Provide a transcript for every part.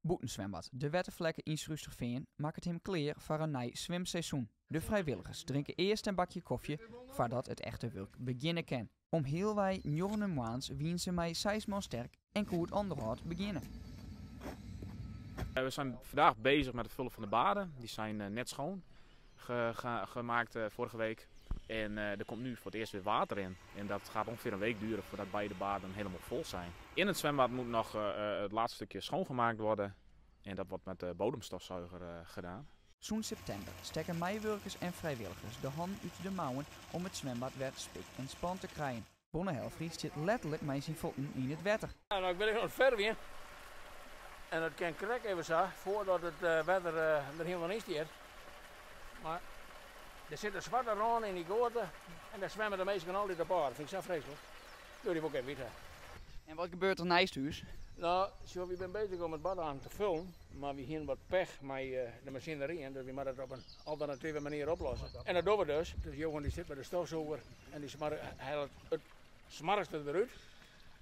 Boetenzwembad, de wettenvlekken in Srusterveen, maakt het hem klaar voor een nieuw zwemseizoen. De vrijwilligers drinken eerst een bakje koffie voordat het echte werk beginnen kan. Om heel wij jonge maans wien ze mij 6 man sterk en goed onderhoud beginnen. We zijn vandaag bezig met het vullen van de baden. Die zijn net schoon gemaakt vorige week. En er komt nu voor het eerst weer water in. En dat gaat ongeveer een week duren voordat beide baden helemaal vol zijn. In het zwembad moet nog het laatste stukje schoongemaakt worden. En dat wordt met de bodemstofzuiger gedaan. Zo'n september steken meewerkers en vrijwilligers de hand uit de mouwen om het zwembad weer spik en span te krijgen. Bonne Helfries zit letterlijk met zijn voeten in het water. Ja, nou, ik ben nog het ver weer. En dat kan krek even zo, voordat het water er helemaal niet is. Maar er zit een zwarte raan in die goten en daar zwemmen de meesten altijd op aarde. Dat vind ik zo vreselijk. Doe die ook even weten. En wat gebeurt er naast huis? Nou, zo, we zijn bezig om het bad aan te vullen, maar we hebben wat pech met de machinerie en dus we moeten het op een alternatieve manier oplossen. En dat doen we dus. Dus Johan die zit met de stofzuiger en die haalt het smarrigste eruit.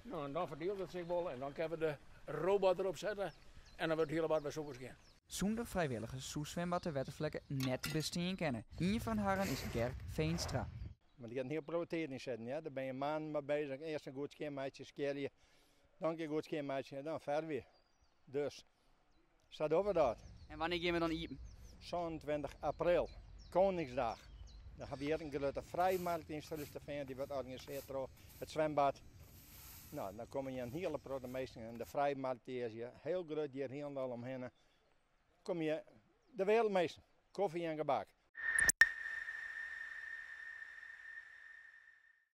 Nou, en dan verdeelt het zich wel en dan kunnen we de robot erop zetten en dan wordt het hele bad weer zo gaan. Zonder vrijwilligers zou zwembad de wettenvlekken net bestaan kennen. Een van haren is Gerk Veenstra. Maar die gaat een heel proteïne in zetten, ja. Daar ben je maanden mee bezig. Eerst een goed schemaatje skeren, dan een goed schemaatje en dan verder weer. Dus, staat over dat. En wanneer gaan we dan eten? 27 april, Koningsdag. Dan hebben we hier een grote vrijmarkt in Srusterveen, die wordt georganiseerd door het zwembad. Nou, dan komen je een hele grote mensen en de vrijmarkt die is hier heel groot, hier helemaal omheen. Kom je de wereldmeester, koffie en gebak.